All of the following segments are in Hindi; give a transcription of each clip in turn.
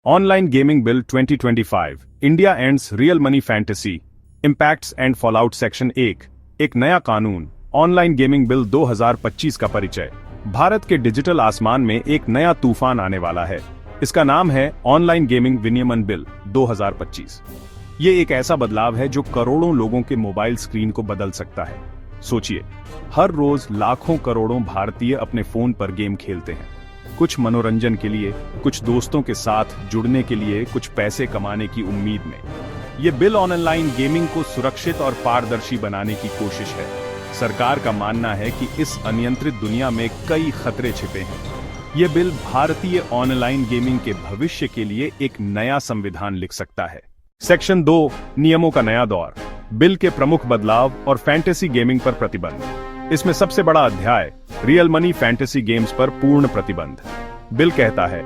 Online gaming bill 2025 India ends real money fantasy impacts and fallout section 1 एक नया कानून ऑनलाइन गेमिंग बिल 2025 का परिचय। भारत के डिजिटल आसमान में एक नया तूफान आने वाला है। इसका नाम है ऑनलाइन गेमिंग विनियमन बिल 2025। ये एक ऐसा बदलाव है जो करोड़ों लोगों के मोबाइल स्क्रीन को बदल सकता है। सोचिए, हर रोज लाखों करोड़ों भारतीय अपने फोन पर गेम खेलते हैं, कुछ मनोरंजन के लिए, कुछ दोस्तों के साथ जुड़ने के लिए, कुछ पैसे कमाने की उम्मीद में। ये बिल ऑनलाइन गेमिंग को सुरक्षित और पारदर्शी बनाने की कोशिश है। सरकार का मानना है कि इस अनियंत्रित दुनिया में कई खतरे छिपे हैं। ये बिल भारतीय ऑनलाइन गेमिंग के भविष्य के लिए एक नया संविधान लिख सकता है। सेक्शन 2 नियमों का नया दौर, बिल के प्रमुख बदलाव और फैंटेसी गेमिंग पर प्रतिबंध। इसमें सबसे बड़ा अध्याय रियल मनी फैंटेसी गेम्स पर पूर्ण प्रतिबंध। बिल कहता है,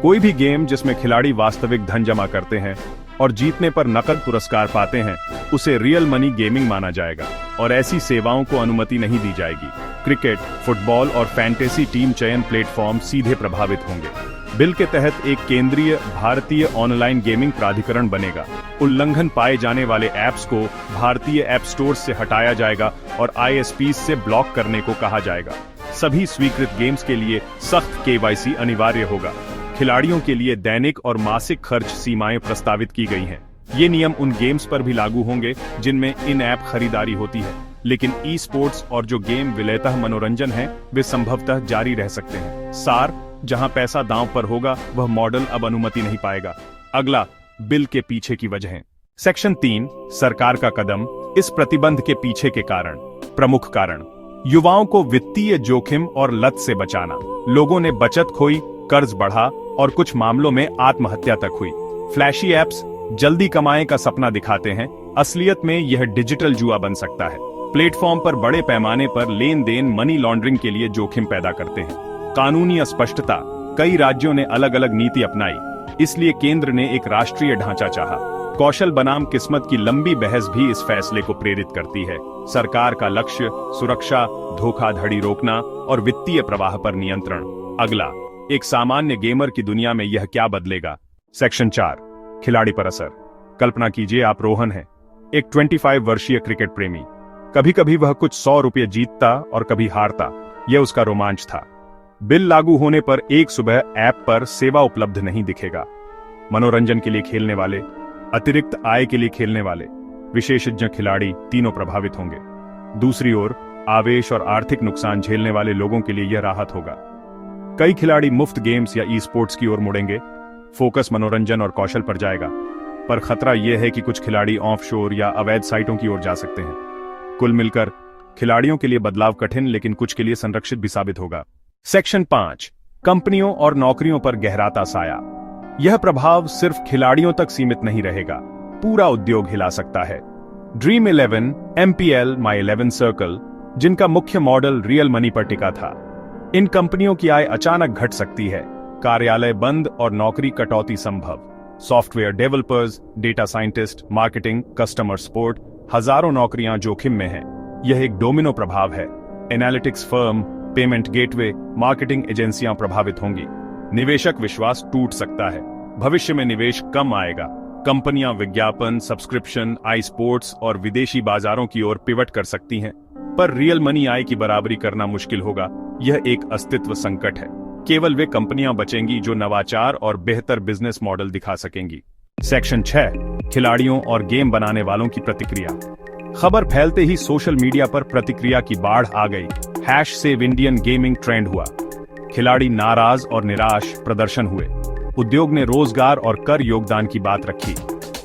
कोई भी गेम जिसमें खिलाड़ी वास्तविक धन जमा करते हैं और जीतने पर नकद पुरस्कार पाते हैं, उसे रियल मनी गेमिंग माना जाएगा और ऐसी सेवाओं को अनुमति नहीं दी जाएगी। क्रिकेट, फुटबॉल और फैंटेसी टीम चयन प्लेटफॉर्म सीधे प्रभावित होंगे। बिल के तहत एक केंद्रीय भारतीय ऑनलाइन गेमिंग प्राधिकरण बनेगा। उल्लंघन पाए जाने वाले ऐप्स को भारतीय ऐप स्टोर से हटाया जाएगा और ISPs से ब्लॉक करने को कहा जाएगा। सभी स्वीकृत गेम्स के लिए सख्त KYC अनिवार्य होगा। खिलाड़ियों के लिए दैनिक और मासिक खर्च सीमाएं प्रस्तावित की गई हैं। ये नियम उन गेम्स पर भी लागू होंगे जिनमें इन ऐप खरीदारी होती है, लेकिन ई स्पोर्ट्स और जो गेम विलेयतः मनोरंजन है, वे संभवतः जारी रह सकते हैं। सार, जहां पैसा दांव पर होगा, वह मॉडल अब अनुमति नहीं पाएगा। अगला, बिल के पीछे की वजह। सेक्शन 3 सरकार का कदम, इस प्रतिबंध के पीछे के कारण। प्रमुख कारण, युवाओं को वित्तीय जोखिम और लत से बचाना। लोगों ने बचत खोई, कर्ज बढ़ा और कुछ मामलों में आत्महत्या तक हुई। फ्लैशी ऐप्स जल्दी कमाएं का सपना दिखाते हैं, असलियत में यह डिजिटल जुआ बन सकता है। प्लेटफॉर्म पर बड़े पैमाने पर लेन देन मनी लॉन्ड्रिंग के लिए जोखिम पैदा करते हैं। कानूनी अस्पष्टता, कई राज्यों ने अलग अलग नीति अपनाई, इसलिए केंद्र ने एक राष्ट्रीय ढांचा चाहा। कौशल बनाम किस्मत की लंबी बहस भी इस फैसले को प्रेरित करती है। सरकार का लक्ष्य सुरक्षा, धोखाधड़ी रोकना और वित्तीय प्रवाह पर नियंत्रण। अगला, एक सामान्य गेमर की दुनिया में यह क्या बदलेगा। सेक्शन 4 खिलाड़ी पर असर। कल्पना कीजिए, आप रोहन हैं, एक 25 वर्षीय क्रिकेट प्रेमी। कभी कभी वह कुछ 100 रुपये जीतता और कभी हारता, यह उसका रोमांच था। बिल लागू होने पर एक सुबह ऐप पर सेवा उपलब्ध नहीं दिखेगा। मनोरंजन के लिए खेलने वाले, अतिरिक्त आय के लिए खेलने वाले, विशेषज्ञ खिलाड़ी तीनों प्रभावित होंगे। दूसरी ओर, आवेश और आर्थिक नुकसान झेलने वाले लोगों के लिए यह राहत होगा। कई खिलाड़ी मुफ्त गेम्स या ई स्पोर्ट्स की ओर मुड़ेंगे। फोकस मनोरंजन और कौशल पर जाएगा, पर खतरा यह है कि कुछ खिलाड़ी ऑफशोर या अवैध साइटों की ओर जा सकते हैं। कुल मिलकर खिलाड़ियों के लिए बदलाव कठिन, लेकिन कुछ के लिए संरक्षित भी साबित होगा। सेक्शन 5 कंपनियों और नौकरियों पर गहराता साया। यह प्रभाव सिर्फ खिलाड़ियों तक सीमित नहीं रहेगा, पूरा उद्योग हिला सकता है। ड्रीम 11, MPL, My 11 सर्कल, जिनका मुख्य मॉडल रियल मनी पर टिका था, इन कंपनियों की आय अचानक घट सकती है। कार्यालय बंद और नौकरी कटौती संभव। Software developers, data scientist, marketing, customer support, हजारों नौकरियां जोखिम में हैं। यह एक डोमिनो प्रभाव है। Analytics firm, payment gateway, marketing एजेंसियां प्रभावित होंगी। निवेशक विश्वास टूट सकता है। भविष्य में निवेश कम आएगा। कंपनियां विज्ञापन, सब्सक्रिप्शन, आई स्पोर्ट्स और विदेशी बाजारों की ओर पिवट कर सकती हैं, पर रियल मनी आय की बराबरी करना मुश्किल होगा। यह एक अस्तित्व संकट है। केवल वे कंपनियां बचेंगी जो नवाचार और बेहतर बिजनेस मॉडल दिखा सकेंगी। सेक्शन 6 खिलाड़ियों और गेम बनाने वालों की प्रतिक्रिया। खबर फैलते ही सोशल मीडिया पर प्रतिक्रिया की बाढ़ आ गई। #सेव इंडियन गेमिंग ट्रेंड हुआ। खिलाड़ी नाराज और निराश प्रदर्शन हुए। उद्योग ने रोजगार और कर योगदान की बात रखी।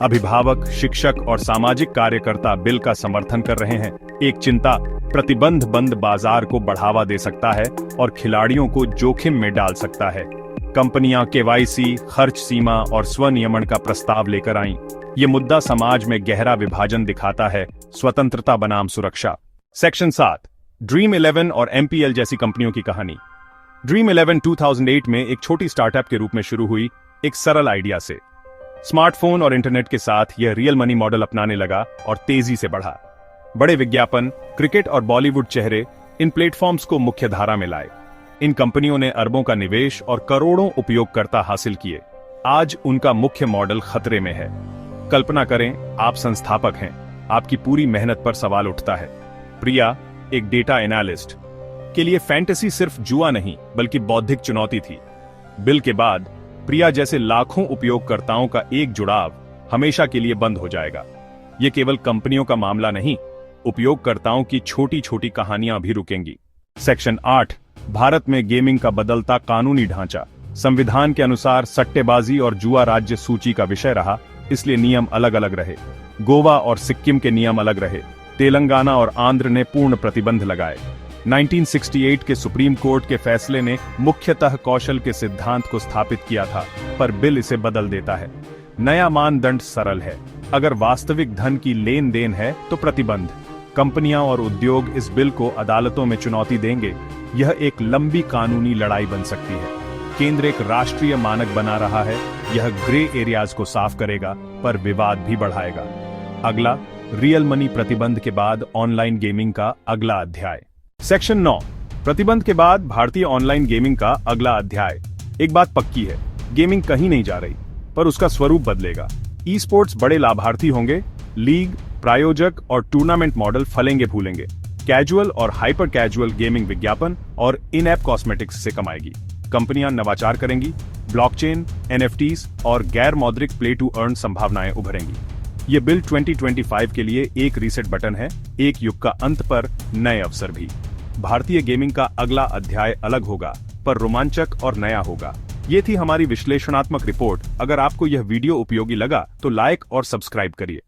अभिभावक, शिक्षक और सामाजिक कार्यकर्ता बिल का समर्थन कर रहे हैं। एक चिंता, प्रतिबंध बंद बाजार को बढ़ावा दे सकता है और खिलाड़ियों को जोखिम में डाल सकता है। कंपनियां KYC, खर्च सीमा और स्वनियमन का प्रस्ताव लेकर आईं। ये मुद्दा समाज में गहरा विभाजन दिखाता है, स्वतंत्रता बनाम सुरक्षा। सेक्शन 7 ड्रीम 11 और MPL जैसी कंपनियों की कहानी। ड्रीम 11 2008 में एक छोटी स्टार्टअप के रूप में शुरू हुई, एक सरल आइडिया से। स्मार्टफोन और इंटरनेट के साथ यह रियल मनी मॉडल अपनाने लगा और तेजी से बढ़ा। बड़े विज्ञापन, क्रिकेट और बॉलीवुड चेहरे इन प्लेटफॉर्म्स को मुख्य धारा में लाए। इन कंपनियों ने अरबों का निवेश और करोड़ों उपयोगकर्ता हासिल किए। आज उनका मुख्य मॉडल खतरे में है। कल्पना करें, आप संस्थापक हैं, आपकी पूरी मेहनत पर सवाल उठता है। प्रिया, एक डेटा एनालिस्ट के लिए फैंटेसी सिर्फ जुआ नहीं बल्कि बौद्धिक चुनौती थी। बिल के बाद प्रिया जैसे लाखों उपयोगकर्ताओं का एक जुड़ाव हमेशा के लिए बंद हो जाएगा। यह केवल कंपनियों का मामला नहीं, उपयोगकर्ताओं की छोटी छोटी कहानियां भी रुकेंगी। सेक्शन 8, भारत में गेमिंग का बदलता कानूनी ढांचा। संविधान के अनुसार सट्टेबाजी और जुआ राज्य सूची का विषय रहा, इसलिए नियम अलग अलग रहे। गोवा और सिक्किम के नियम अलग रहे। तेलंगाना और आंध्र ने पूर्ण प्रतिबंध लगाए। 1968 के सुप्रीम कोर्ट के फैसले ने मुख्यतः कौशल के सिद्धांत को स्थापित किया था, पर बिल इसे बदल देता है। नया मानदंड सरल है, अगर वास्तविक धन की लेन देन है तो प्रतिबंध। कंपनियां और उद्योग इस बिल को अदालतों में चुनौती देंगे। यह एक लंबी कानूनी लड़ाई बन सकती है। केंद्र एक राष्ट्रीय मानक बना रहा है, यह ग्रे एरियाज को साफ करेगा पर विवाद भी बढ़ाएगा। अगला, रियल मनी प्रतिबंध के बाद ऑनलाइन गेमिंग का अगला अध्याय। सेक्शन 9, प्रतिबंध के बाद भारतीय ऑनलाइन गेमिंग का अगला अध्याय। एक बात पक्की है, गेमिंग कहीं नहीं जा रही, पर उसका स्वरूप बदलेगा। ई स्पोर्ट्स बड़े लाभार्थी होंगे, लीग, प्रायोजक और टूर्नामेंट मॉडल फलेंगे फूलेंगे। कैजुअल और हाइपर कैजुअल गेमिंग विज्ञापन और इन ऐप कॉस्मेटिक्स से कमाएगी। कंपनियां नवाचार करेंगी, ब्लॉकचेन, एनएफटीज और गैर मौद्रिक प्ले टू अर्न संभावनाएं उभरेंगी। ये बिल 2025 के लिए एक रीसेट बटन है, एक युग का अंत पर नए अवसर भी। भारतीय गेमिंग का अगला अध्याय अलग होगा, पर रोमांचक और नया होगा। ये थी हमारी विश्लेषणात्मक रिपोर्ट। अगर आपको यह वीडियो उपयोगी लगा तो लाइक और सब्सक्राइब करिए।